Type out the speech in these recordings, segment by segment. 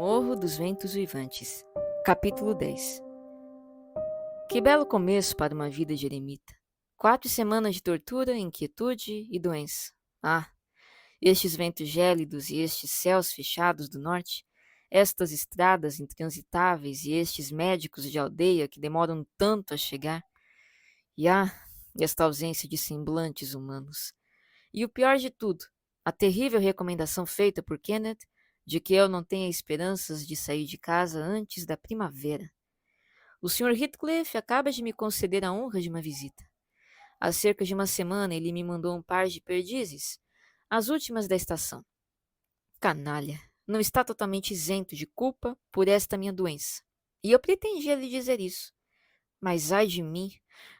Morro dos Ventos Uivantes. Capítulo 10. Que belo começo para uma vida de eremita. 4 semanas de tortura, inquietude e doença. Ah, estes ventos gélidos e estes céus fechados do norte, estas estradas intransitáveis e estes médicos de aldeia que demoram tanto a chegar. Esta ausência de semblantes humanos. E o pior de tudo, a terrível recomendação feita por Kenneth de que eu não tenha esperanças de sair de casa antes da primavera. O Sr. Heathcliff acaba de me conceder a honra de uma visita. Há cerca de uma semana ele me mandou um par de perdizes, as últimas da estação. Canalha, não está totalmente isento de culpa por esta minha doença. E eu pretendia lhe dizer isso. Mas ai de mim,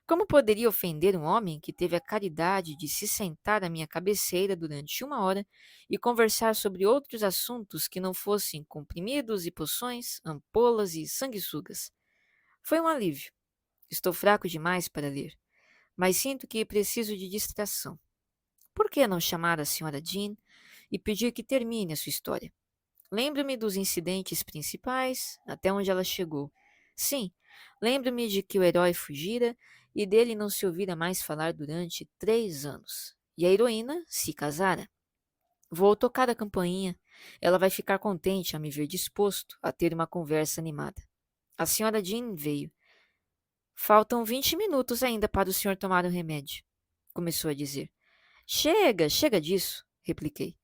como poderia ofender um homem que teve a caridade de se sentar à minha cabeceira durante 1 hora e conversar sobre outros assuntos que não fossem comprimidos e poções, ampolas e sanguessugas? Foi um alívio. Estou fraco demais para ler, mas sinto que preciso de distração. Por que não chamar a Sra. Jean e pedir que termine a sua história? Lembro-me dos incidentes principais, até onde ela chegou. Sim, lembro-me de que o herói fugira e dele não se ouvira mais falar durante 3 anos. E a heroína se casara. Vou tocar a campainha. Ela vai ficar contente a me ver disposto a ter uma conversa animada. A Sra. Jean veio. Faltam 20 minutos ainda para o senhor tomar o remédio, começou a dizer. Chega, chega disso, repliquei.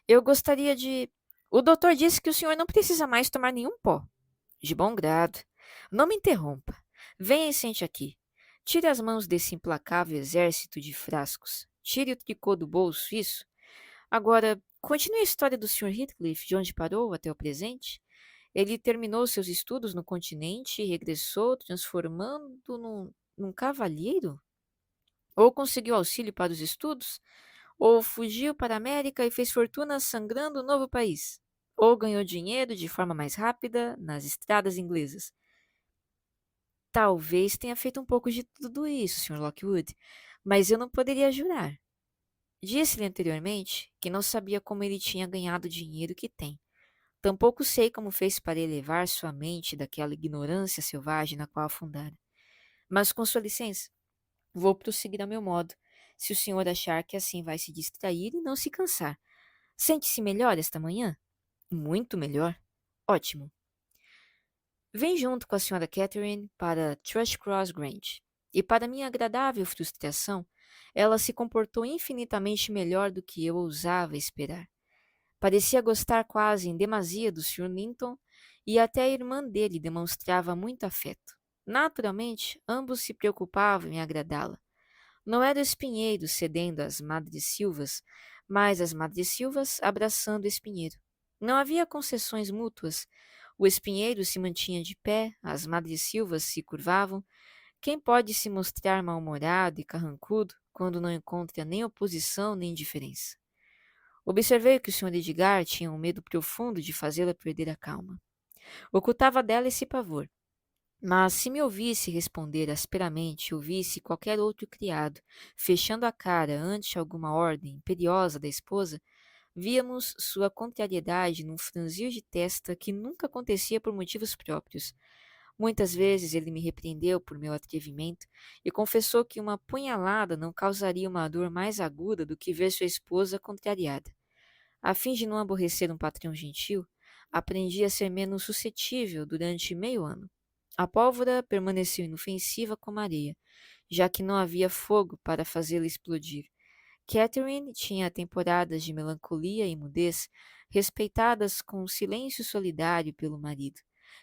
Eu gostaria de... O doutor disse que o senhor não precisa mais tomar nenhum pó. De bom grado. Não me interrompa. Venha e sente aqui. Tire as mãos desse implacável exército de frascos. Tire o tricô do bolso, isso. Agora, continue a história do Sr. Heathcliff, de onde parou até o presente. Ele terminou seus estudos no continente e regressou transformando num cavalheiro? Ou conseguiu auxílio para os estudos? Ou fugiu para a América e fez fortuna sangrando o novo país? Ou ganhou dinheiro de forma mais rápida nas estradas inglesas? Talvez tenha feito um pouco de tudo isso, Sr. Lockwood, mas eu não poderia jurar. Disse-lhe anteriormente que não sabia como ele tinha ganhado o dinheiro que tem. Tampouco sei como fez para elevar sua mente daquela ignorância selvagem na qual afundara. Mas, com sua licença, vou prosseguir a meu modo, se o senhor achar que assim vai se distrair e não se cansar. Sente-se melhor esta manhã? Muito melhor. Ótimo. Vem junto com a Sra. Catherine para Thrushcross Grange. E para minha agradável frustração, ela se comportou infinitamente melhor do que eu ousava esperar. Parecia gostar quase em demasia do Sr. Linton e até a irmã dele demonstrava muito afeto. Naturalmente, ambos se preocupavam em agradá-la. Não era o espinheiro cedendo às madressilvas, mas as madressilvas abraçando o espinheiro. Não havia concessões mútuas. O espinheiro se mantinha de pé, as madressilvas se curvavam. Quem pode se mostrar mal-humorado e carrancudo quando não encontra nem oposição nem indiferença? Observei que o Sr. Edgar tinha um medo profundo de fazê-la perder a calma. Ocultava dela esse pavor. Mas se me ouvisse responder asperamente, ouvisse qualquer outro criado, fechando a cara ante alguma ordem imperiosa da esposa, víamos sua contrariedade num franzir de testa que nunca acontecia por motivos próprios. Muitas vezes ele me repreendeu por meu atrevimento e confessou que uma punhalada não causaria uma dor mais aguda do que ver sua esposa contrariada. A fim de não aborrecer um patrão gentil, aprendi a ser menos suscetível durante meio ano. A pólvora permaneceu inofensiva como a areia, já que não havia fogo para fazê-la explodir. Catherine tinha temporadas de melancolia e mudez, respeitadas com silêncio solidário pelo marido,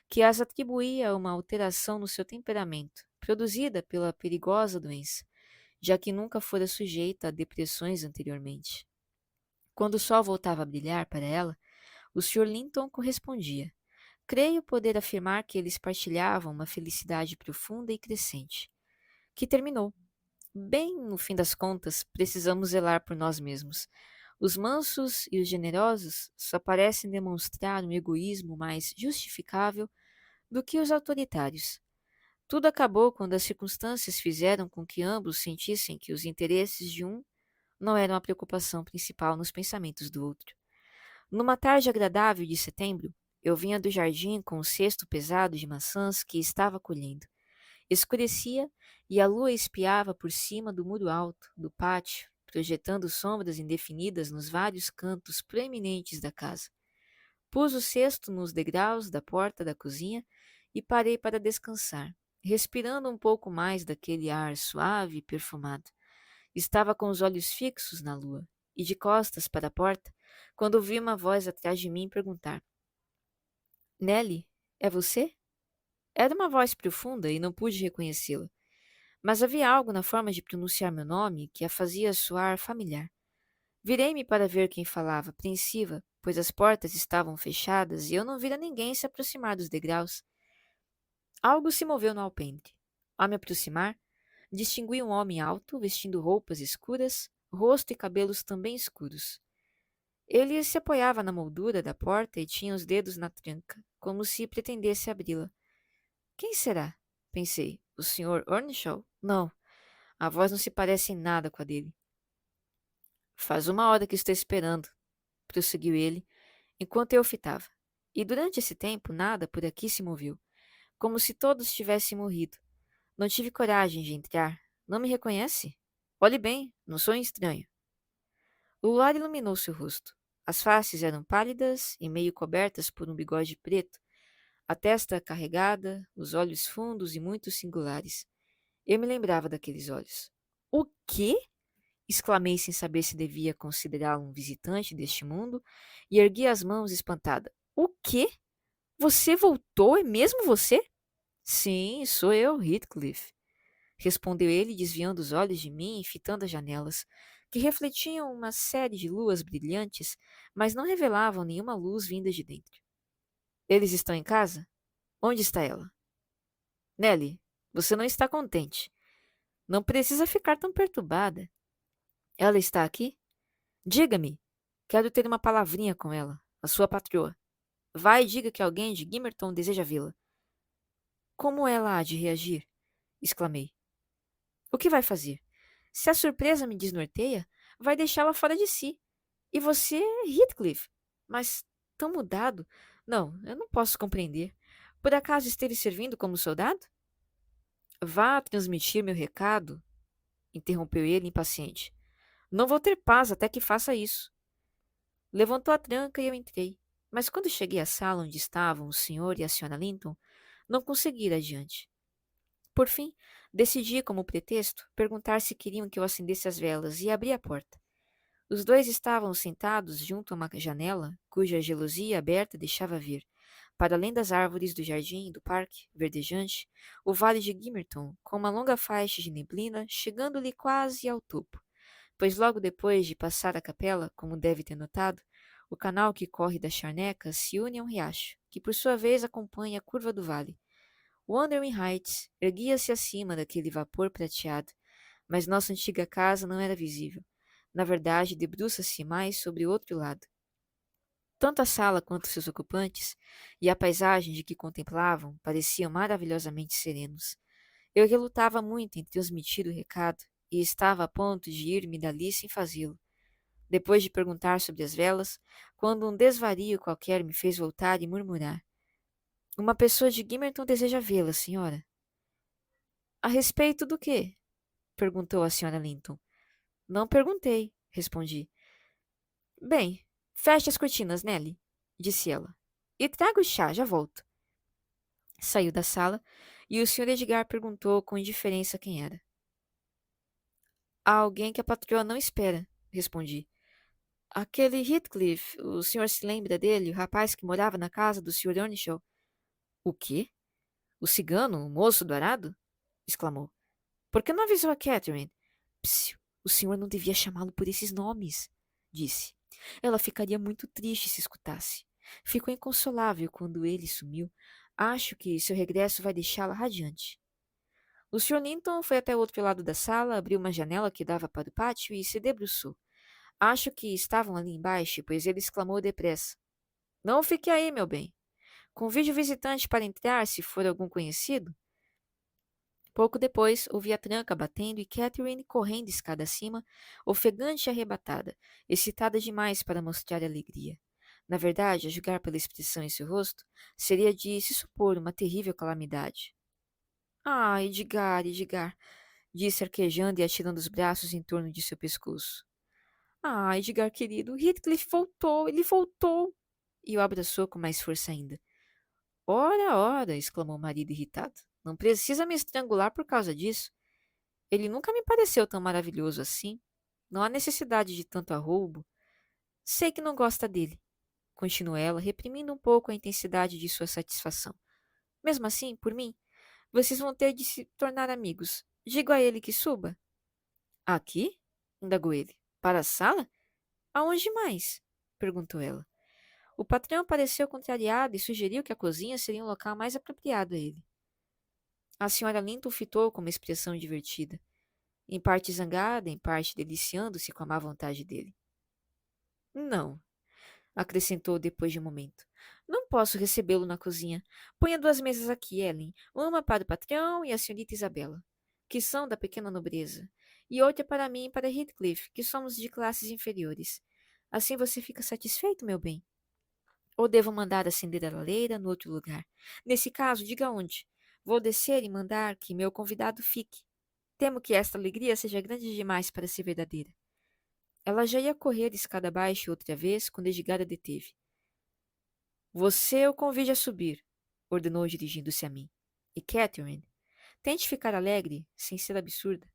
que as atribuía a uma alteração no seu temperamento, produzida pela perigosa doença, já que nunca fora sujeita a depressões anteriormente. Quando o sol voltava a brilhar para ela, o Sr. Linton correspondia. Creio poder afirmar que eles partilhavam uma felicidade profunda e crescente, que terminou. Bem, no fim das contas, precisamos zelar por nós mesmos. Os mansos e os generosos só parecem demonstrar um egoísmo mais justificável do que os autoritários. Tudo acabou quando as circunstâncias fizeram com que ambos sentissem que os interesses de um não eram a preocupação principal nos pensamentos do outro. Numa tarde agradável de setembro, Eu vinha do jardim com um cesto pesado de maçãs que estava colhendo. Escurecia e a lua espiava por cima do muro alto do pátio, projetando sombras indefinidas nos vários cantos proeminentes da casa. Pus o cesto nos degraus da porta da cozinha e parei para descansar, respirando um pouco mais daquele ar suave e perfumado. Estava com os olhos fixos na lua e de costas para a porta, quando ouvi uma voz atrás de mim perguntar: Nelly, é você? Era uma voz profunda e não pude reconhecê-la, mas havia algo na forma de pronunciar meu nome que a fazia soar familiar. Virei-me para ver quem falava, apreensiva, pois as portas estavam fechadas e eu não vira ninguém se aproximar dos degraus. Algo se moveu no alpendre. Ao me aproximar, distingui um homem alto, vestindo roupas escuras, rosto e cabelos também escuros. Ele se apoiava na moldura da porta e tinha os dedos na tranca, como se pretendesse abri-la. Quem será? Pensei. O Sr. Earnshaw? Não, a voz não se parece em nada com a dele. Faz uma hora que estou esperando, prosseguiu ele, enquanto eu o fitava. E durante esse tempo nada por aqui se moveu, como se todos tivessem morrido. Não tive coragem de entrar. Não me reconhece? Olhe bem, não sou um estranho. O luar iluminou seu rosto. As faces eram pálidas e meio cobertas por um bigode preto, a testa carregada, os olhos fundos e muito singulares. Eu me lembrava daqueles olhos. O quê? Exclamei sem saber se devia considerá-lo um visitante deste mundo e ergui as mãos espantada. O quê? Você voltou? É mesmo você? Sim, sou eu, Heathcliff, respondeu ele, desviando os olhos de mim e fitando as janelas, que refletiam uma série de luas brilhantes, mas não revelavam nenhuma luz vinda de dentro. Eles estão em casa? Onde está ela? Nelly, você não está contente. Não precisa ficar tão perturbada. Ela está aqui? Diga-me. Quero ter uma palavrinha com ela, a sua patroa. Vá e diga que alguém de Gimmerton deseja vê-la. Como ela há de reagir? Exclamei. O que vai fazer? Se a surpresa me desnorteia, vai deixá-la fora de si. E você, Heathcliff? Mas tão mudado. Não, eu não posso compreender. Por acaso esteve servindo como soldado? Vá transmitir meu recado, interrompeu ele impaciente. Não vou ter paz até que faça isso. Levantou a tranca e eu entrei. Mas quando cheguei à sala onde estavam o senhor e a senhora Linton, não consegui ir adiante. Por fim, decidi, como pretexto, perguntar se queriam que eu acendesse as velas e abri a porta. Os dois estavam sentados junto a uma janela, cuja gelosia aberta deixava ver, para além das árvores do jardim e do parque verdejante, o vale de Gimmerton, com uma longa faixa de neblina, chegando-lhe quase ao topo, pois logo depois de passar a capela, como deve ter notado, o canal que corre da charneca se une a um riacho, que por sua vez acompanha a curva do vale. Wuthering Heights erguia-se acima daquele vapor prateado, mas nossa antiga casa não era visível. Na verdade, debruça-se mais sobre o outro lado. Tanto a sala quanto seus ocupantes e a paisagem de que contemplavam pareciam maravilhosamente serenos. Eu relutava muito em transmitir o recado e estava a ponto de ir-me dali sem fazê-lo. Depois de perguntar sobre as velas, quando um desvario qualquer me fez voltar e murmurar: Uma pessoa de Gimmerton deseja vê-la, senhora. A respeito do quê? Perguntou a senhora Linton. Não perguntei, respondi. Bem, feche as cortinas, Nelly, disse ela. E traga o chá, já volto. Saiu da sala e o Sr. Edgar perguntou com indiferença quem era. Há alguém que a patroa não espera, respondi. Aquele Heathcliff, o senhor se lembra dele, o rapaz que morava na casa do Sr. Earnshaw? O quê? O cigano, o moço do arado? Exclamou. Por que não avisou a Catherine? Psiu, o senhor não devia chamá-lo por esses nomes, disse. Ela ficaria muito triste se escutasse. Ficou inconsolável quando ele sumiu. Acho que seu regresso vai deixá-la radiante. O Sr. Linton foi até o outro lado da sala, abriu uma janela que dava para o pátio e se debruçou. Acho que estavam ali embaixo, pois ele exclamou depressa. Não fique aí, meu bem. Convide o visitante para entrar, se for algum conhecido. Pouco depois, ouvi a tranca batendo e Catherine correndo escada acima, ofegante e arrebatada, excitada demais para mostrar alegria. Na verdade, a julgar pela expressão em seu rosto, seria de se supor uma terrível calamidade. Ah, Edgar, Edgar, disse arquejando e atirando os braços em torno de seu pescoço. Ah, Edgar querido, Heathcliff voltou, ele voltou! E o abraçou com mais força ainda. Ora, ora, exclamou o marido irritado. Não precisa me estrangular por causa disso. Ele nunca me pareceu tão maravilhoso assim. Não há necessidade de tanto arroubo. Sei que não gosta dele, continuou ela, reprimindo um pouco a intensidade de sua satisfação. Mesmo assim, por mim, vocês vão ter de se tornar amigos. Digo a ele que suba. Aqui? Indagou ele. Para a sala? Aonde mais? Perguntou ela. O patrão pareceu contrariado e sugeriu que a cozinha seria um local mais apropriado a ele. A senhora Linton fitou com uma expressão divertida, em parte zangada, em parte deliciando-se com a má vontade dele. Não, acrescentou depois de um momento. Não posso recebê-lo na cozinha. Ponha 2 mesas aqui, Ellen. Uma para o patrão e a senhorita Isabela, que são da pequena nobreza, e outra para mim e para Heathcliff, que somos de classes inferiores. Assim você fica satisfeito, meu bem? Ou devo mandar acender a lareira no outro lugar? Nesse caso, diga onde. Vou descer e mandar que meu convidado fique. Temo que esta alegria seja grande demais para ser verdadeira. Ela já ia correr escada abaixo outra vez quando Edgar a deteve. Você o convide a subir, ordenou dirigindo-se a mim. E Catherine, tente ficar alegre, sem ser absurda.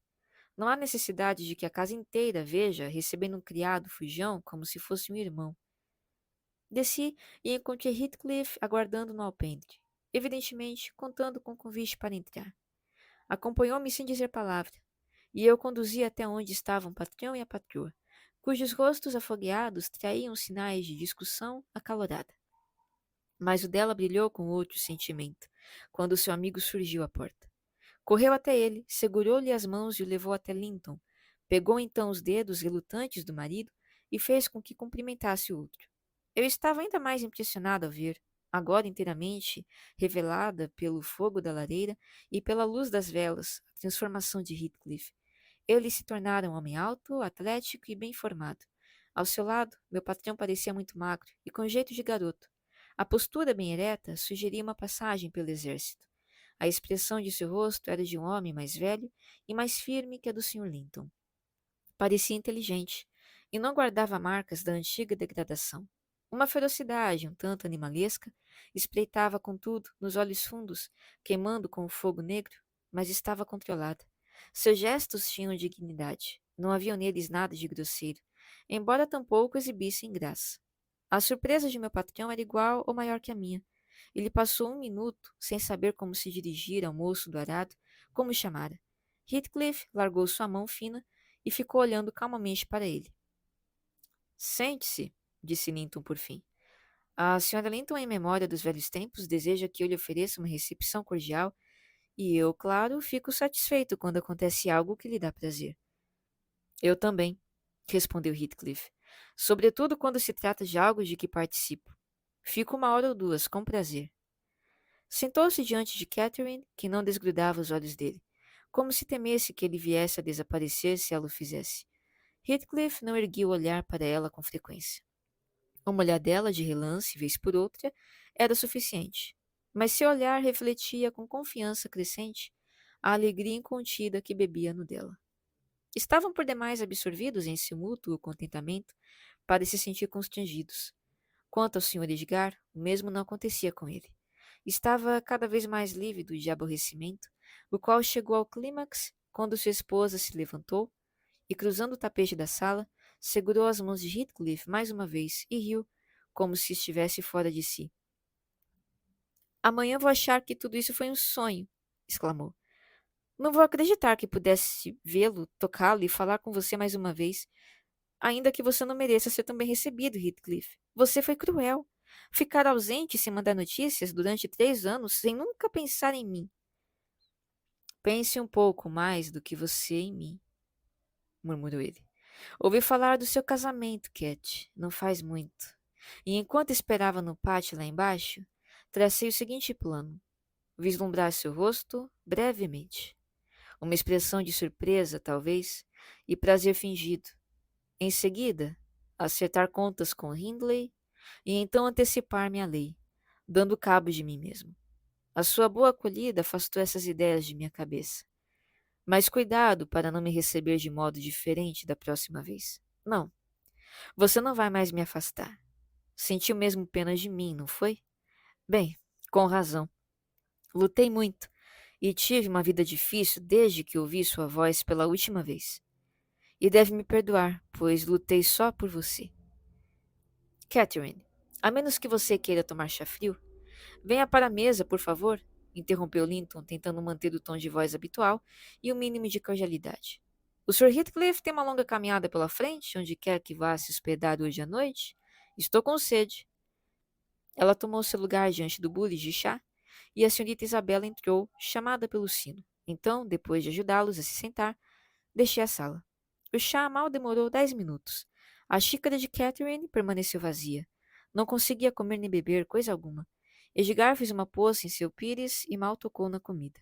Não há necessidade de que a casa inteira veja recebendo um criado fujão como se fosse um irmão. Desci e encontrei Heathcliff aguardando no alpendre, evidentemente contando com o convite para entrar. Acompanhou-me sem dizer palavra, e eu conduzi até onde estavam o patrão e a patroa, cujos rostos afogueados traíam sinais de discussão acalorada. Mas o dela brilhou com outro sentimento, quando seu amigo surgiu à porta. Correu até ele, segurou-lhe as mãos e o levou até Linton. Pegou então os dedos relutantes do marido e fez com que cumprimentasse o outro. Eu estava ainda mais impressionado ao ver, agora inteiramente revelada pelo fogo da lareira e pela luz das velas, a transformação de Heathcliff. Ele se tornara um homem alto, atlético e bem formado. Ao seu lado, meu patrão parecia muito magro e com jeito de garoto. A postura bem ereta sugeria uma passagem pelo exército. A expressão de seu rosto era de um homem mais velho e mais firme que a do Sr. Linton. Parecia inteligente e não guardava marcas da antiga degradação. Uma ferocidade um tanto animalesca espreitava, contudo, nos olhos fundos, queimando com o fogo negro, mas estava controlada. Seus gestos tinham dignidade. Não havia neles nada de grosseiro, embora tampouco exibissem graça. A surpresa de meu patrão era igual ou maior que a minha. Ele passou 1 minuto sem saber como se dirigir ao moço do arado, como o chamara. Heathcliff largou sua mão fina e ficou olhando calmamente para ele. Sente-se, disse Linton por fim. A senhora Linton, em memória dos velhos tempos, deseja que eu lhe ofereça uma recepção cordial e eu, claro, fico satisfeito quando acontece algo que lhe dá prazer. Eu também, respondeu Heathcliff, sobretudo quando se trata de algo de que participo. Fico 1 hora ou 2, com prazer. Sentou-se diante de Catherine, que não desgrudava os olhos dele, como se temesse que ele viesse a desaparecer se ela o fizesse. Heathcliff não erguia o olhar para ela com frequência. Uma olhadela de relance, vez por outra, era suficiente, mas seu olhar refletia com confiança crescente a alegria incontida que bebia no dela. Estavam por demais absorvidos em seu mútuo contentamento para se sentir constrangidos. Quanto ao Sr. Edgar, o mesmo não acontecia com ele. Estava cada vez mais lívido de aborrecimento, o qual chegou ao clímax quando sua esposa se levantou e, cruzando o tapete da sala, segurou as mãos de Heathcliff mais uma vez e riu, como se estivesse fora de si. Amanhã vou achar que tudo isso foi um sonho, exclamou. Não vou acreditar que pudesse vê-lo, tocá-lo e falar com você mais uma vez, ainda que você não mereça ser tão bem recebido, Heathcliff. Você foi cruel. Ficar ausente sem mandar notícias durante 3 anos sem nunca pensar em mim. Pense um pouco mais do que você em mim, murmurou ele. Ouvi falar do seu casamento, Cat, não faz muito. E enquanto esperava no pátio lá embaixo, tracei o seguinte plano. Vislumbrar seu rosto brevemente. Uma expressão de surpresa, talvez, e prazer fingido. Em seguida, acertar contas com Hindley, e então antecipar-me à lei, dando cabo de mim mesmo. A sua boa acolhida afastou essas ideias de minha cabeça. Mas cuidado para não me receber de modo diferente da próxima vez. Não, você não vai mais me afastar. Sentiu mesmo pena de mim, não foi? Bem, com razão. Lutei muito e tive uma vida difícil desde que ouvi sua voz pela última vez. E deve me perdoar, pois lutei só por você. Catherine, a menos que você queira tomar chá frio, venha para a mesa, por favor, interrompeu Linton, tentando manter o tom de voz habitual e o mínimo de cordialidade. O Sr. Heathcliff tem uma longa caminhada pela frente, onde quer que vá se hospedar hoje à noite. Estou com sede. Ela tomou seu lugar diante do bule de chá e a senhorita Isabela entrou, chamada pelo sino. Então, depois de ajudá-los a se sentar, deixei a sala. O chá mal demorou 10 minutos. A xícara de Catherine permaneceu vazia. Não conseguia comer nem beber coisa alguma. Edgar fez uma poça em seu pires e mal tocou na comida.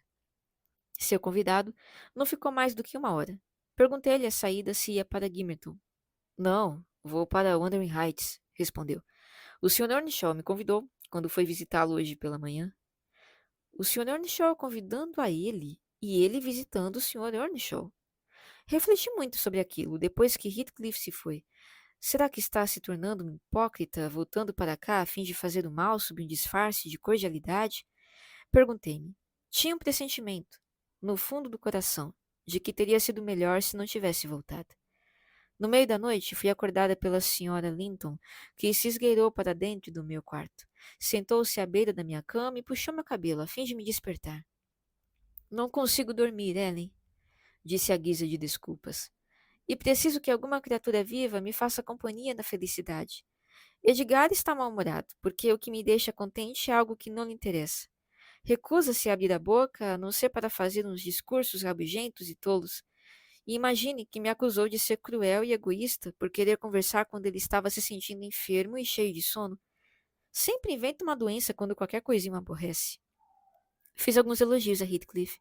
Seu convidado não ficou mais do que uma hora. Perguntei-lhe à saída se ia para Gimmerton. Não, vou para Wuthering Heights, respondeu. O Sr. Earnshaw me convidou quando foi visitá-lo hoje pela manhã. O Sr. Earnshaw convidando a ele e ele visitando o Sr. Earnshaw. Refleti muito sobre aquilo depois que Heathcliff se foi. Será que está se tornando um hipócrita, voltando para cá a fim de fazer o mal sob um disfarce de cordialidade? Perguntei-me. Tinha um pressentimento, no fundo do coração, de que teria sido melhor se não tivesse voltado. No meio da noite, fui acordada pela senhora Linton, que se esgueirou para dentro do meu quarto. Sentou-se à beira da minha cama e puxou meu cabelo, a fim de me despertar. Não consigo dormir, Ellen, disse à guisa de desculpas. E preciso que alguma criatura viva me faça companhia na felicidade. Edgar está mal-humorado, porque o que me deixa contente é algo que não lhe interessa. Recusa-se a abrir a boca, a não ser para fazer uns discursos rabugentos e tolos. E imagine que me acusou de ser cruel e egoísta por querer conversar quando ele estava se sentindo enfermo e cheio de sono. Sempre inventa uma doença quando qualquer coisinha o aborrece. Fiz alguns elogios a Heathcliff,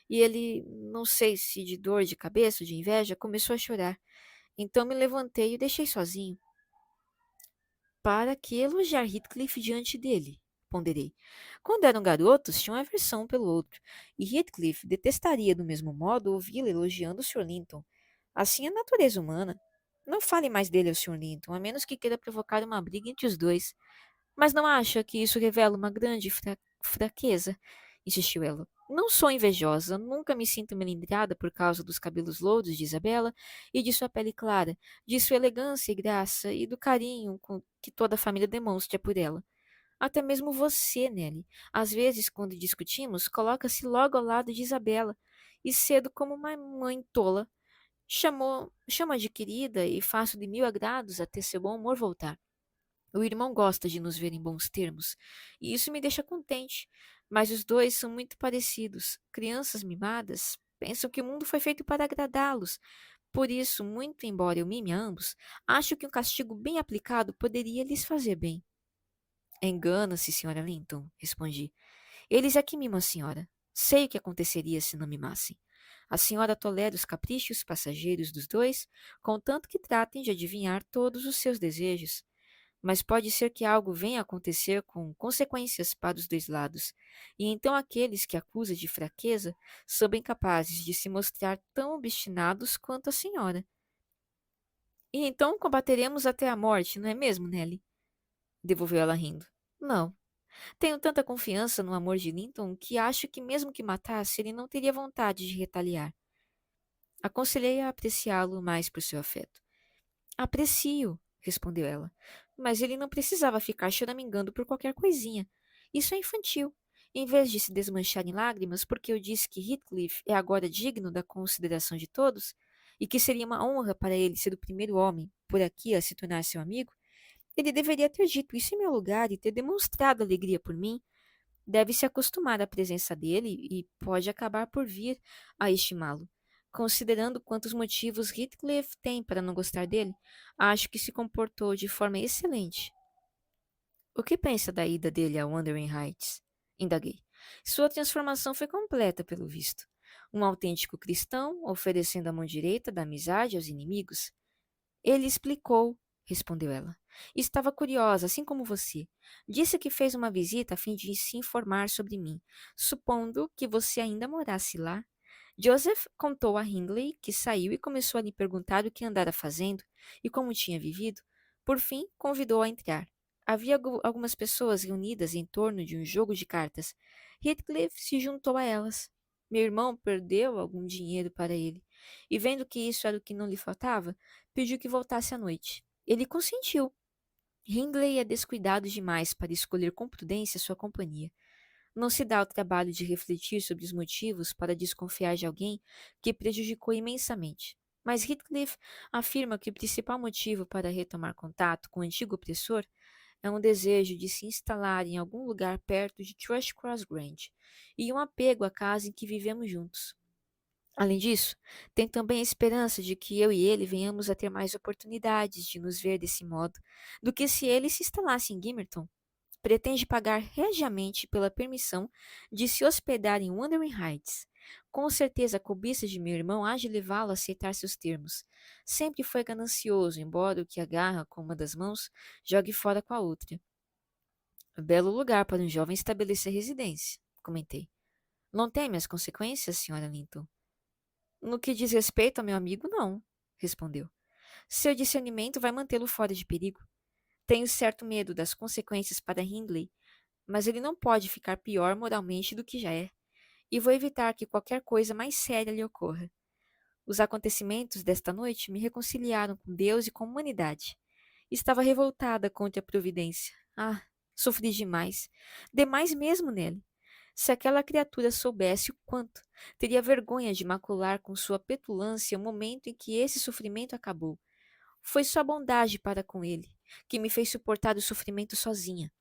e ele, não sei se de dor de cabeça ou de inveja, começou a chorar. Então me levantei e o deixei sozinho. Para que elogiar Heathcliff diante dele? Ponderei. Quando eram garotos, tinham aversão um pelo outro, e Heathcliff detestaria do mesmo modo ouvi-lo elogiando o Sr. Linton. Assim é a natureza humana. Não fale mais dele ao Sr. Linton, a menos que queira provocar uma briga entre os dois. Mas não acha que isso revela uma grande fraqueza? Insistiu ela. Não sou invejosa, nunca me sinto melindrada por causa dos cabelos louros de Isabela e de sua pele clara, de sua elegância e graça e do carinho com que toda a família demonstra por ela. Até mesmo você, Nelly, às vezes, quando discutimos, coloca-se logo ao lado de Isabela e cedo como uma mãe tola. Chama de querida e faço de mil agrados até seu bom humor voltar. O irmão gosta de nos ver em bons termos, e isso me deixa contente. Mas os dois são muito parecidos. Crianças mimadas pensam que o mundo foi feito para agradá-los. Por isso, muito embora eu mime a ambos, acho que um castigo bem aplicado poderia lhes fazer bem. Engana-se, Sra. Linton, respondi. Eles é que mimam a senhora. Sei o que aconteceria se não mimassem. A senhora tolera os caprichos passageiros dos dois, contanto que tratem de adivinhar todos os seus desejos. Mas pode ser que algo venha a acontecer com consequências para os dois lados, e então aqueles que acusa de fraqueza são bem capazes de se mostrar tão obstinados quanto a senhora. E então combateremos até a morte, não é mesmo, Nelly? Devolveu ela rindo. Não. Tenho tanta confiança no amor de Linton que acho que mesmo que matasse, ele não teria vontade de retaliar. Aconselhei-a a apreciá-lo mais por seu afeto. Aprecio, respondeu ela, mas ele não precisava ficar choramingando por qualquer coisinha. Isso é infantil. Em vez de se desmanchar em lágrimas porque eu disse que Heathcliff é agora digno da consideração de todos, e que seria uma honra para ele ser o primeiro homem por aqui a se tornar seu amigo, ele deveria ter dito isso em meu lugar e ter demonstrado alegria por mim. Deve se acostumar à presença dele e pode acabar por vir a estimá-lo. Considerando quantos motivos Heathcliff tem para não gostar dele, acho que se comportou de forma excelente. O que pensa da ida dele a Wuthering Heights? Indaguei. Sua transformação foi completa, pelo visto. Um autêntico cristão, oferecendo a mão direita da amizade aos inimigos. Ele explicou, respondeu ela. Estava curiosa, assim como você. Disse que fez uma visita a fim de se informar sobre mim, supondo que você ainda morasse lá. Joseph contou a Hindley que saiu e começou a lhe perguntar o que andara fazendo e como tinha vivido. Por fim, convidou-a a entrar. Havia algumas pessoas reunidas em torno de um jogo de cartas. Heathcliff se juntou a elas. Meu irmão perdeu algum dinheiro para ele, e vendo que isso era o que não lhe faltava, pediu que voltasse à noite. Ele consentiu. Hindley é descuidado demais para escolher com prudência sua companhia. Não se dá o trabalho de refletir sobre os motivos para desconfiar de alguém que prejudicou imensamente. Mas Heathcliff afirma que o principal motivo para retomar contato com o antigo opressor é um desejo de se instalar em algum lugar perto de Thrushcross Grange e um apego à casa em que vivemos juntos. Além disso, tem também a esperança de que eu e ele venhamos a ter mais oportunidades de nos ver desse modo do que se ele se instalasse em Gimmerton. Pretende pagar regiamente pela permissão de se hospedar em Wuthering Heights. Com certeza a cobiça de meu irmão há de levá-lo a aceitar seus termos. Sempre foi ganancioso, embora o que agarra com uma das mãos jogue fora com a outra. Belo lugar para um jovem estabelecer residência, comentei. Não teme as consequências, Sra. Linton? No que diz respeito ao meu amigo, não, respondeu. Seu discernimento vai mantê-lo fora de perigo. Tenho certo medo das consequências para Hindley, mas ele não pode ficar pior moralmente do que já é, e vou evitar que qualquer coisa mais séria lhe ocorra. Os acontecimentos desta noite me reconciliaram com Deus e com a humanidade. Estava revoltada contra a providência. Ah, sofri demais. Demais mesmo nele. Se aquela criatura soubesse o quanto, teria vergonha de macular com sua petulância o momento em que esse sofrimento acabou. Foi sua bondade para com ele, que me fez suportar o sofrimento sozinha.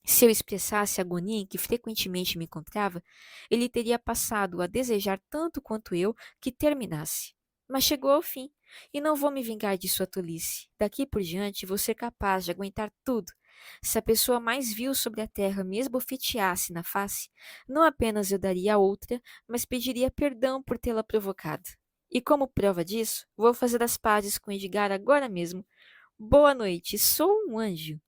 Se eu expressasse a agonia em que frequentemente me encontrava, ele teria passado a desejar tanto quanto eu que terminasse. Mas chegou ao fim, e não vou me vingar de sua tolice. Daqui por diante vou ser capaz de aguentar tudo. Se a pessoa mais vil sobre a terra me esbofeteasse na face, não apenas eu daria a outra, mas pediria perdão por tê-la provocado. E como prova disso, vou fazer as pazes com Edgar agora mesmo. Boa noite, sou um anjo.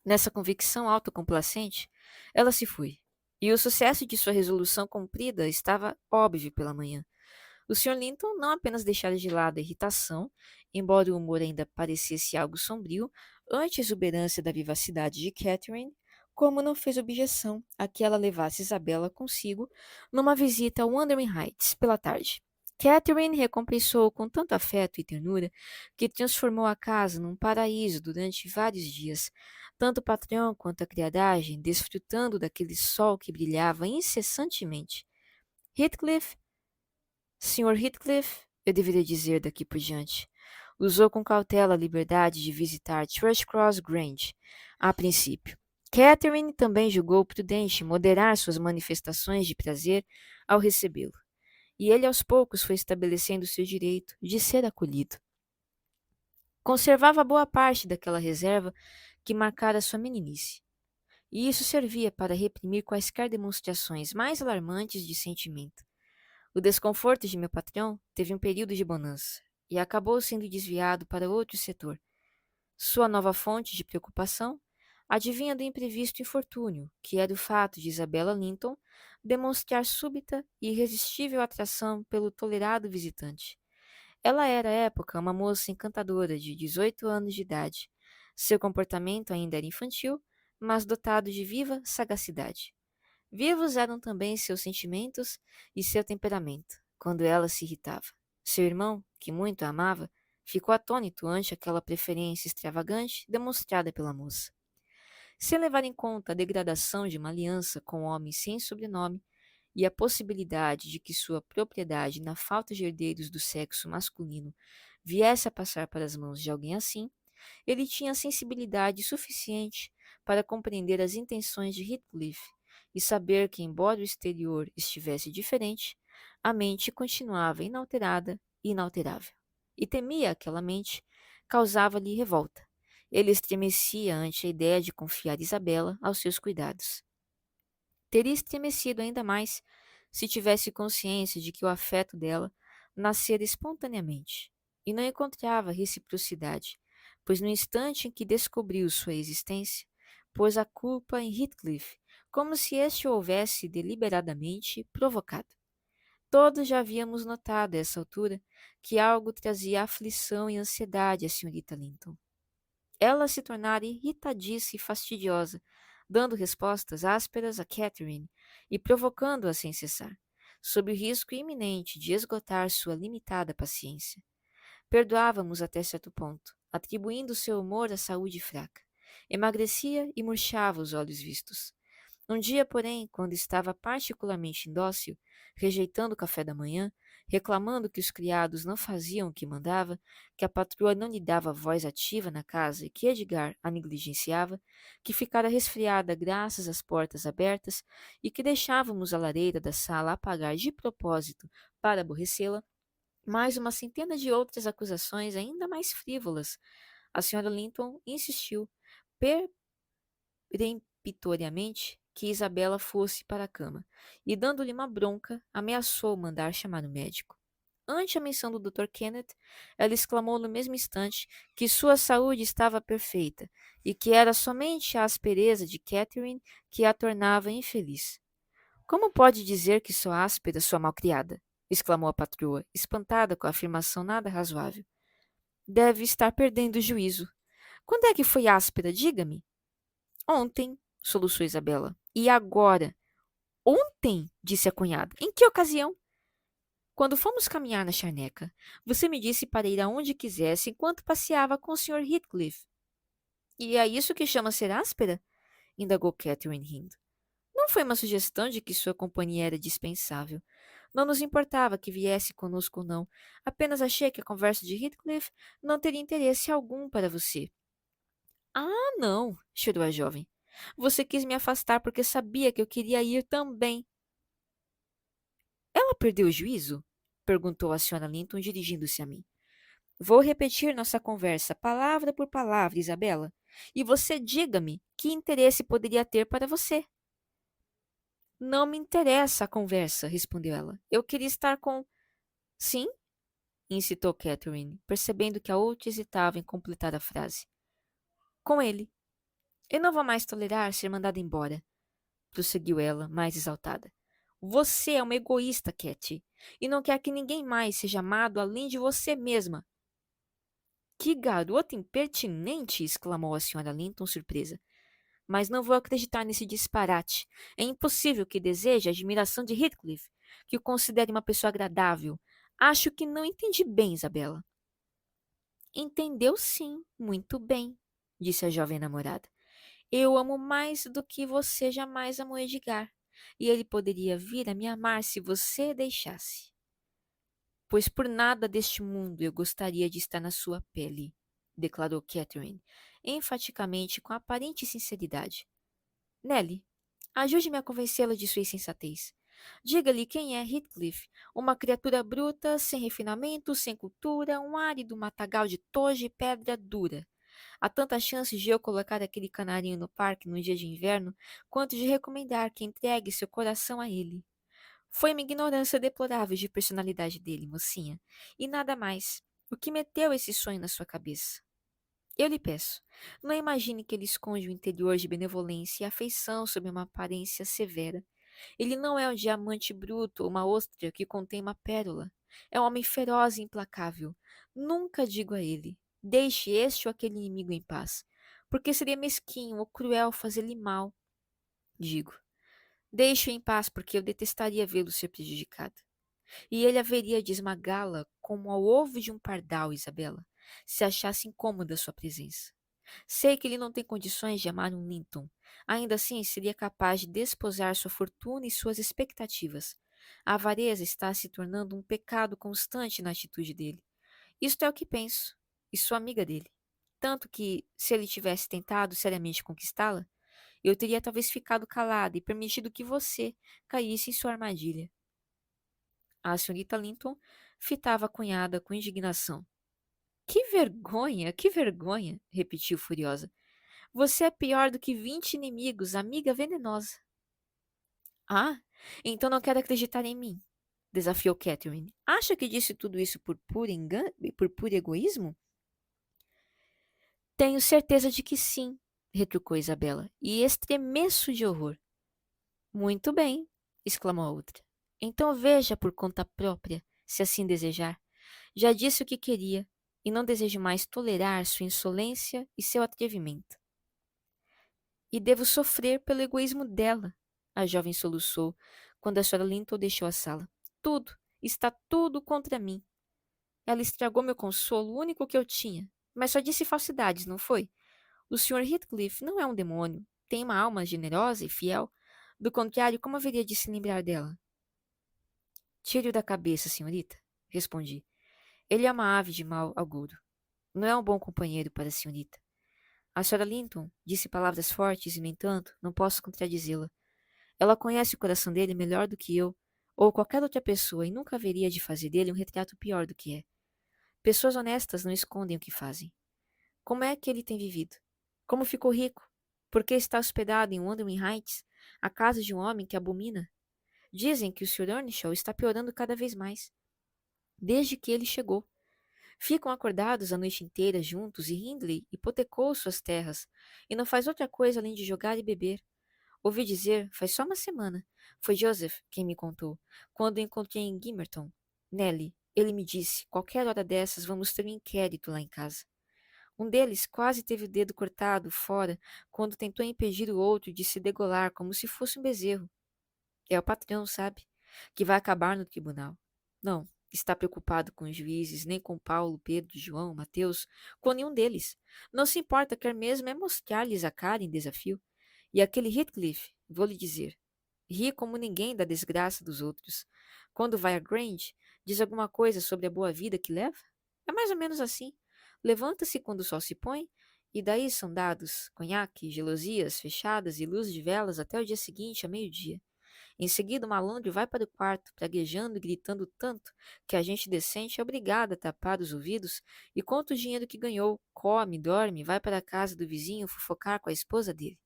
Nessa convicção autocomplacente, ela se foi, e o sucesso de sua resolução cumprida estava óbvio pela manhã. O Sr. Linton não apenas deixara de lado a irritação, embora o humor ainda parecesse algo sombrio, ante a exuberância da vivacidade de Catherine, como não fez objeção a que ela levasse Isabela consigo numa visita a Wuthering Heights pela tarde. Catherine recompensou com tanto afeto e ternura que transformou a casa num paraíso durante vários dias, tanto o patrão quanto a criadagem desfrutando daquele sol que brilhava incessantemente. Heathcliff, Sr. Heathcliff, eu deveria dizer daqui por diante, usou com cautela a liberdade de visitar Thrushcross Grange, a princípio. Catherine também julgou prudente moderar suas manifestações de prazer ao recebê-lo, e ele aos poucos foi estabelecendo seu direito de ser acolhido. Conservava boa parte daquela reserva que marcara sua meninice, e isso servia para reprimir quaisquer demonstrações mais alarmantes de sentimento. O desconforto de meu patrão teve um período de bonança e acabou sendo desviado para outro setor. Sua nova fonte de preocupação adivinha do imprevisto infortúnio, que era o fato de Isabella Linton demonstrar súbita e irresistível atração pelo tolerado visitante. Ela era, à época, uma moça encantadora de 18 anos de idade. Seu comportamento ainda era infantil, mas dotado de viva sagacidade. Vivos eram também seus sentimentos e seu temperamento, quando ela se irritava. Seu irmão, que muito a amava, ficou atônito ante aquela preferência extravagante demonstrada pela moça. Sem levar em conta a degradação de uma aliança com um homem sem sobrenome e a possibilidade de que sua propriedade, na falta de herdeiros do sexo masculino, viesse a passar para as mãos de alguém assim, ele tinha sensibilidade suficiente para compreender as intenções de Heathcliff e saber que, embora o exterior estivesse diferente, a mente continuava inalterada e inalterável. E temia aquela mente, causava-lhe revolta. Ele estremecia ante a ideia de confiar Isabela aos seus cuidados. Teria estremecido ainda mais se tivesse consciência de que o afeto dela nascera espontaneamente e não encontrava reciprocidade, pois no instante em que descobriu sua existência, pôs a culpa em Heathcliff, como se este o houvesse deliberadamente provocado. Todos já havíamos notado a essa altura que algo trazia aflição e ansiedade à senhorita Linton. Ela se tornara irritadiça e fastidiosa, dando respostas ásperas a Catherine e provocando-a sem cessar, sob o risco iminente de esgotar sua limitada paciência. Perdoávamos até certo ponto, atribuindo seu humor à saúde fraca. Emagrecia e murchava os olhos vistos. Um dia, porém, quando estava particularmente indócil, rejeitando o café da manhã, reclamando que os criados não faziam o que mandava, que a patroa não lhe dava voz ativa na casa e que Edgar a negligenciava, que ficara resfriada graças às portas abertas e que deixávamos a lareira da sala apagar de propósito para aborrecê-la, mais uma centena de outras acusações ainda mais frívolas. A senhora Linton insistiu peremptoriamente que Isabela fosse para a cama, e dando-lhe uma bronca, ameaçou mandar chamar o médico. Ante a menção do Dr. Kenneth, ela exclamou no mesmo instante que sua saúde estava perfeita e que era somente a aspereza de Catherine que a tornava infeliz. Como pode dizer que sou áspera, sua malcriada? Exclamou a patroa, espantada com a afirmação nada razoável. Deve estar perdendo o juízo. Quando é que foi áspera? Diga-me. Ontem, soluçou Isabela. E agora? Ontem, disse a cunhada. Em que ocasião? Quando fomos caminhar na charneca, você me disse para ir aonde quisesse enquanto passeava com o Sr. Heathcliff. E é isso que chama ser áspera? Indagou Catherine rindo. Não foi uma sugestão de que sua companhia era dispensável. Não nos importava que viesse conosco ou não. Apenas achei que a conversa de Heathcliff não teria interesse algum para você. Ah, não, chorou a jovem. Você quis me afastar porque sabia que eu queria ir também. Ela perdeu o juízo? Perguntou a senhora Linton, dirigindo-se a mim. Vou repetir nossa conversa, palavra por palavra, Isabela, e você diga-me que interesse poderia ter para você. Não me interessa a conversa, respondeu ela. Eu queria estar com. Sim? Incitou Catherine, percebendo que a outra hesitava em completar a frase. Com ele. Eu não vou mais tolerar ser mandada embora, prosseguiu ela, mais exaltada. Você é uma egoísta, Cat, e não quer que ninguém mais seja amado além de você mesma. Que garota impertinente! Exclamou a senhora Linton, surpresa. Mas não vou acreditar nesse disparate. É impossível que deseje a admiração de Heathcliff, que o considere uma pessoa agradável. Acho que não entendi bem, Isabela. Entendeu sim, muito bem, disse a jovem namorada. Eu amo mais do que você jamais amou Edgar, e ele poderia vir a me amar se você deixasse. Pois por nada deste mundo eu gostaria de estar na sua pele, declarou Catherine, enfaticamente com aparente sinceridade. Nelly, ajude-me a convencê-la de sua insensatez. Diga-lhe quem é Heathcliff, uma criatura bruta, sem refinamento, sem cultura, um árido matagal de toja e pedra dura. Há tantas chances de eu colocar aquele canarinho no parque num dia de inverno, quanto de recomendar que entregue seu coração a ele. Foi uma ignorância deplorável de personalidade dele, mocinha, e nada mais. O que meteu esse sonho na sua cabeça? Eu lhe peço, não imagine que ele esconde um interior de benevolência e afeição sob uma aparência severa. Ele não é um diamante bruto ou uma ostra que contém uma pérola. É um homem feroz e implacável. Nunca digo a ele, deixe este ou aquele inimigo em paz, porque seria mesquinho ou cruel fazer-lhe mal. Digo, deixe-o em paz porque eu detestaria vê-lo ser prejudicado. E ele haveria de esmagá-la como ao ovo de um pardal, Isabela, se achasse incômoda sua presença. Sei que ele não tem condições de amar um Linton. Ainda assim, seria capaz de desposar sua fortuna e suas expectativas. A avareza está se tornando um pecado constante na atitude dele. Isto é o que penso, e sou amiga dele. Tanto que, se ele tivesse tentado seriamente conquistá-la, eu teria talvez ficado calada e permitido que você caísse em sua armadilha. A senhorita Linton fitava a cunhada com indignação. Que vergonha! Repetiu furiosa. Você é pior do que 20 inimigos, amiga venenosa. Ah, então não quer acreditar em mim, desafiou Catherine. Acha que disse tudo isso por puro engano, por puro egoísmo? Tenho certeza de que sim, retrucou Isabela, e estremeço de horror. Muito bem, exclamou a outra. Então veja por conta própria, se assim desejar. Já disse o que queria, e não desejo mais tolerar sua insolência e seu atrevimento. E devo sofrer pelo egoísmo dela, a jovem soluçou, quando a senhora Linton deixou a sala. Tudo, está tudo contra mim. Ela estragou meu consolo, o único que eu tinha. Mas só disse falsidades, não foi? O Sr. Heathcliff não é um demônio. Tem uma alma generosa e fiel. Do contrário, como haveria de se lembrar dela? Tire-o da cabeça, senhorita, respondi. Ele é uma ave de mau agouro. Não é um bom companheiro para a senhorita. A Sra. Linton disse palavras fortes e, no entanto, não posso contradizê-la. Ela conhece o coração dele melhor do que eu, ou qualquer outra pessoa, e nunca haveria de fazer dele um retrato pior do que é. Pessoas honestas não escondem o que fazem. Como é que ele tem vivido? Como ficou rico? Por que está hospedado em Wuthering Heights, a casa de um homem que abomina? Dizem que o Sr. Earnshaw está piorando cada vez mais, desde que ele chegou. Ficam acordados a noite inteira juntos e Hindley hipotecou suas terras e não faz outra coisa além de jogar e beber. Ouvi dizer, faz só uma semana, foi Joseph quem me contou, quando o encontrei em Gimmerton. Nelly, ele me disse, qualquer hora dessas vamos ter um inquérito lá em casa. Um deles quase teve o dedo cortado fora quando tentou impedir o outro de se degolar como se fosse um bezerro. É o patrão, sabe? Que vai acabar no tribunal. Não está preocupado com os juízes, nem com Paulo, Pedro, João, Mateus, com nenhum deles. Não se importa, quer mesmo é mostrar-lhes a cara em desafio. E aquele Heathcliff, vou lhe dizer, ri como ninguém da desgraça dos outros. Quando vai a Grange, diz alguma coisa sobre a boa vida que leva? É mais ou menos assim. Levanta-se quando o sol se põe, e daí são dados conhaque, gelosias fechadas e luz de velas até o dia seguinte, a meio-dia. Em seguida, o malandro vai para o quarto, praguejando e gritando tanto que a gente decente é obrigada a tapar os ouvidos e conta o dinheiro que ganhou, come, dorme, vai para a casa do vizinho fofocar com a esposa dele.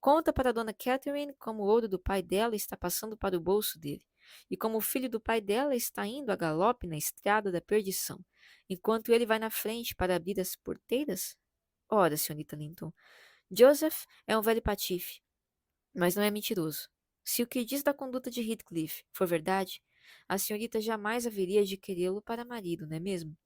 Conta para Dona Catherine como o ouro do pai dela está passando para o bolso dele, e como o filho do pai dela está indo a galope na estrada da perdição, enquanto ele vai na frente para abrir as porteiras? Ora, senhorita Linton, Joseph é um velho patife, mas não é mentiroso. Se o que diz da conduta de Heathcliff for verdade, a senhorita jamais haveria de querê-lo para marido, não é mesmo?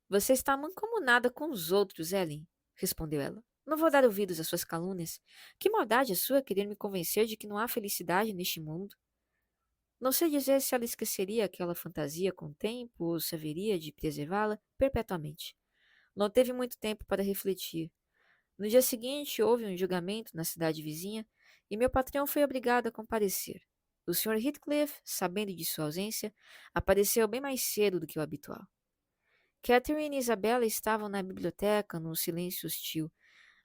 Você está mancomunada com os outros, Ellen, respondeu ela. Não vou dar ouvidos às suas calúnias. Que maldade a sua querer me convencer de que não há felicidade neste mundo. Não sei dizer se ela esqueceria aquela fantasia com o tempo ou se haveria de preservá-la perpetuamente. Não teve muito tempo para refletir. No dia seguinte, houve um julgamento na cidade vizinha e meu patrão foi obrigado a comparecer. O Sr. Heathcliff, sabendo de sua ausência, apareceu bem mais cedo do que o habitual. Catherine e Isabella estavam na biblioteca num silêncio hostil,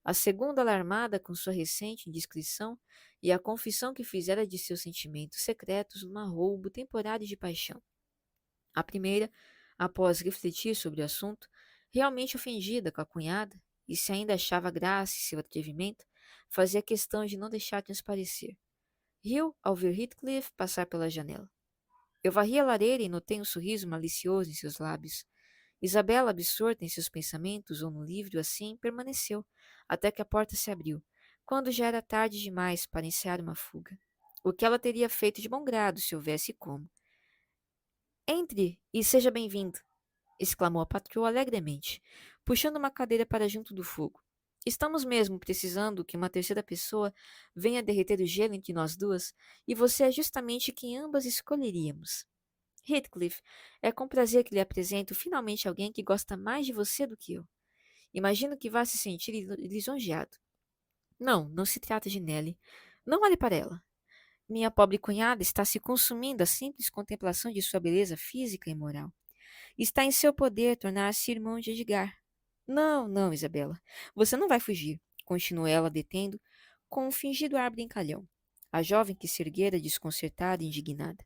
a segunda alarmada com sua recente indiscrição e a confissão que fizera de seus sentimentos secretos num arroubo temporário de paixão. A primeira, após refletir sobre o assunto, realmente ofendida com a cunhada, e se ainda achava graça em seu atrevimento, fazia questão de não deixar transparecer. Riu ao ver Heathcliff passar pela janela. Eu varri a lareira e notei um sorriso malicioso em seus lábios. Isabela, absorta em seus pensamentos ou no livro, assim permaneceu, até que a porta se abriu, quando já era tarde demais para ensaiar uma fuga. O que ela teria feito de bom grado se houvesse como. Entre e seja bem-vindo, exclamou a patroa alegremente, puxando uma cadeira para junto do fogo. Estamos mesmo precisando que uma terceira pessoa venha derreter o gelo entre nós duas, e você é justamente quem ambas escolheríamos. Heathcliff, é com prazer que lhe apresento finalmente alguém que gosta mais de você do que eu. Imagino que vá se sentir lisonjeado. Não, não se trata de Nelly. Não olhe para ela. Minha pobre cunhada está se consumindo à simples contemplação de sua beleza física e moral. Está em seu poder tornar-se irmão de Edgar. Não, não, Isabela. Você não vai fugir, continuou ela detendo, com um fingido ar brincalhão. A jovem que se erguera desconcertada e indignada.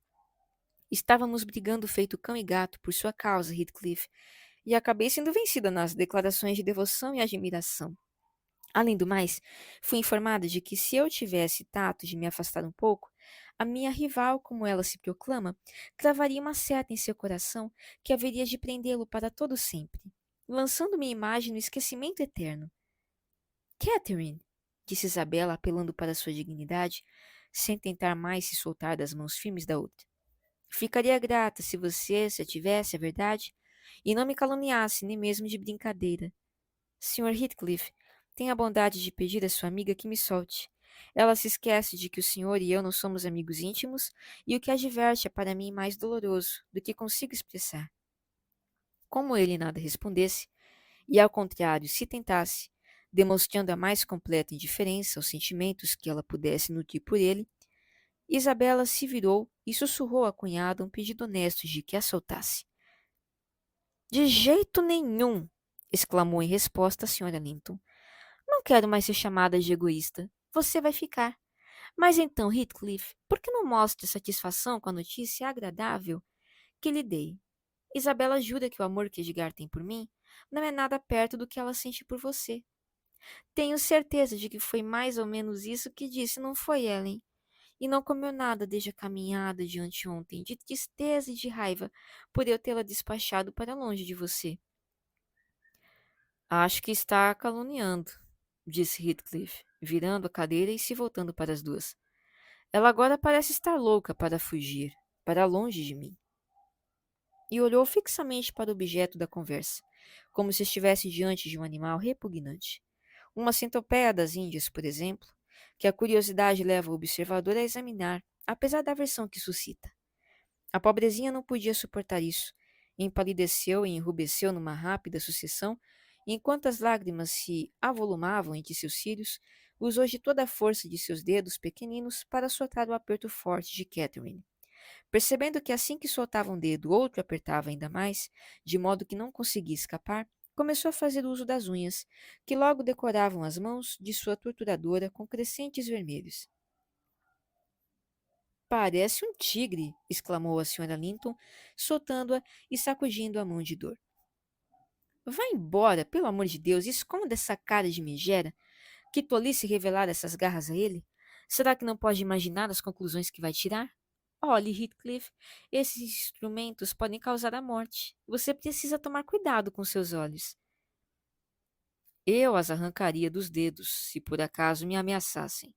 Estávamos brigando feito cão e gato por sua causa, Heathcliff, e acabei sendo vencida nas declarações de devoção e admiração. Além do mais, fui informada de que se eu tivesse tato de me afastar um pouco, a minha rival, como ela se proclama, travaria uma seta em seu coração que haveria de prendê-lo para todo sempre. lançando minha imagem no esquecimento eterno. Catherine, disse Isabela, apelando para sua dignidade, sem tentar mais se soltar das mãos firmes da outra. Ficaria grata se você, se a tivesse, é verdade, e não me caluniasse, nem mesmo de brincadeira. Sr. Heathcliff, tenha a bondade de pedir à sua amiga que me solte. Ela se esquece de que o senhor e eu não somos amigos íntimos, e o que a diverte é para mim mais doloroso do que consigo expressar. Como ele nada respondesse, e ao contrário, se tentasse, demonstrando a mais completa indiferença aos sentimentos que ela pudesse nutrir por ele, Isabela se virou e sussurrou à cunhada um pedido honesto de que a soltasse. De jeito nenhum! Exclamou em resposta a Sra. Linton. Não quero mais ser chamada de egoísta. Você vai ficar. Mas então, Heathcliff, por que não mostre satisfação com a notícia agradável que lhe dei? Isabela jura que o amor que Edgar tem por mim não é nada perto do que ela sente por você. Tenho certeza de que foi mais ou menos isso que disse, não foi, Ellen? E não comeu nada desde a caminhada de anteontem, de tristeza e de raiva por eu tê-la despachado para longe de você. Acho que está caluniando, disse Heathcliff, virando a cadeira e se voltando para as duas. Ela agora parece estar louca para fugir, para longe de mim. E olhou fixamente para o objeto da conversa, como se estivesse diante de um animal repugnante. Uma centopeia das Índias, por exemplo, que a curiosidade leva o observador a examinar, apesar da aversão que suscita. A pobrezinha não podia suportar isso. Empalideceu e enrubesceu numa rápida sucessão, e enquanto as lágrimas se avolumavam entre seus cílios, usou de toda a força de seus dedos pequeninos para soltar o aperto forte de Catherine. Percebendo que assim que soltava um dedo, outro apertava ainda mais, de modo que não conseguia escapar, começou a fazer uso das unhas, que logo decoravam as mãos de sua torturadora com crescentes vermelhos. Parece um tigre! Exclamou a Sra. Linton, soltando-a e sacudindo a mão de dor. Vá embora, pelo amor de Deus, e esconda essa cara de megera. Que tolice revelar essas garras a ele. Será que não pode imaginar as conclusões que vai tirar? Olhe, Heathcliff, esses instrumentos podem causar a morte. Você precisa tomar cuidado com seus olhos. Eu as arrancaria dos dedos, se por acaso me ameaçassem,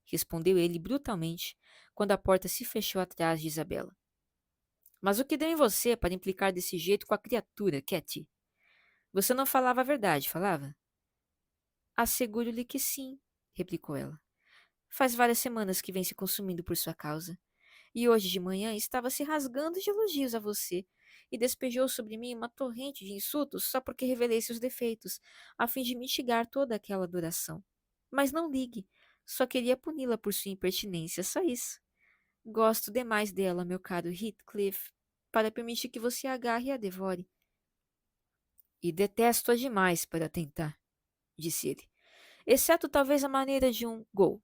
respondeu ele brutalmente, quando a porta se fechou atrás de Isabela. Mas o que deu em você para implicar desse jeito com a criatura, Cathy? Você não falava a verdade, falava? Asseguro-lhe que sim, replicou ela. Faz várias semanas que vem se consumindo por sua causa. E hoje de manhã estava se rasgando de elogios a você e despejou sobre mim uma torrente de insultos só porque revelei seus defeitos, a fim de mitigar toda aquela adoração. Mas não ligue, só queria puni-la por sua impertinência, só isso. Gosto demais dela, meu caro Heathcliff, para permitir que você a agarre e a devore. E detesto-a demais para tentar, disse ele, exceto talvez a maneira de um gol.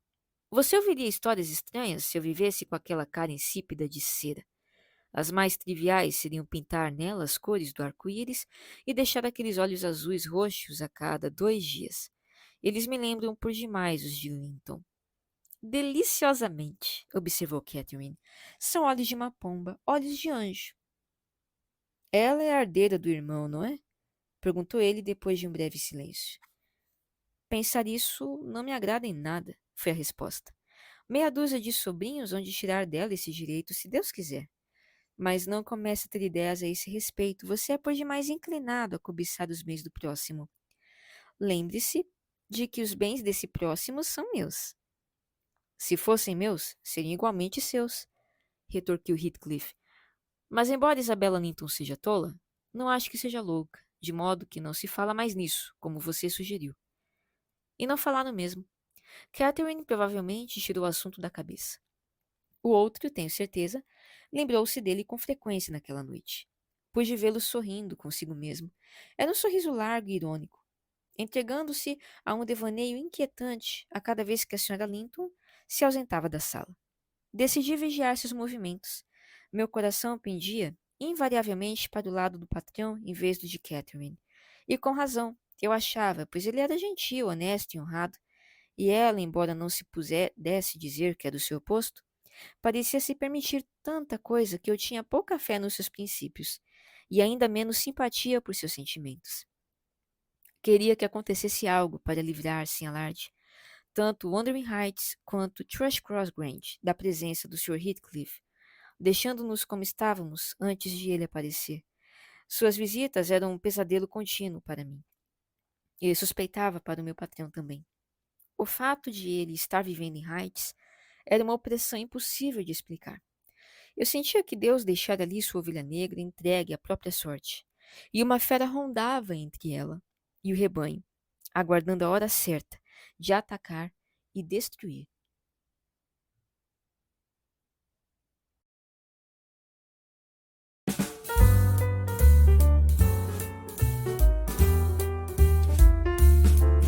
Você ouviria histórias estranhas se eu vivesse com aquela cara insípida de cera. As mais triviais seriam pintar nela as cores do arco-íris e deixar aqueles olhos azuis roxos a cada 2 dias. Eles me lembram por demais os de Linton. Deliciosamente, observou Catherine. São olhos de uma pomba, olhos de anjo. Ela é a herdeira do irmão, não é? Perguntou ele depois de um breve silêncio. Pensar isso não me agrada em nada, foi a resposta. Meia dúzia de sobrinhos hão de tirar dela esse direito, se Deus quiser. Mas não comece a ter ideias a esse respeito. Você é por demais inclinado a cobiçar os bens do próximo. Lembre-se de que os bens desse próximo são meus. Se fossem meus, seriam igualmente seus, retorquiu Heathcliff. Mas embora Isabella Linton seja tola, não acho que seja louca, de modo que não se fala mais nisso, como você sugeriu. E não falaram mesmo. Catherine provavelmente tirou o assunto da cabeça. O outro, tenho certeza, lembrou-se dele com frequência naquela noite. Pude vê-lo sorrindo consigo mesmo. Era um sorriso largo e irônico, entregando-se a um devaneio inquietante a cada vez que a Sra. Linton se ausentava da sala. Decidi vigiar seus movimentos. Meu coração pendia invariavelmente para o lado do patrão em vez do de Catherine. E com razão, eu achava, pois ele era gentil, honesto e honrado, e ela, embora não se pudesse dizer que é do seu oposto, parecia se permitir tanta coisa que eu tinha pouca fé nos seus princípios, e ainda menos simpatia por seus sentimentos. Queria que acontecesse algo para livrar, sem alarde, tanto Wuthering Heights quanto Thrushcross Grange da presença do Sr. Heathcliff, deixando-nos como estávamos antes de ele aparecer. Suas visitas eram um pesadelo contínuo para mim. E suspeitava para o meu patrão também. O fato de ele estar vivendo em Heights era uma opressão impossível de explicar. Eu sentia que Deus deixara ali sua ovelha negra entregue à própria sorte, e uma fera rondava entre ela e o rebanho, aguardando a hora certa de atacar e destruir.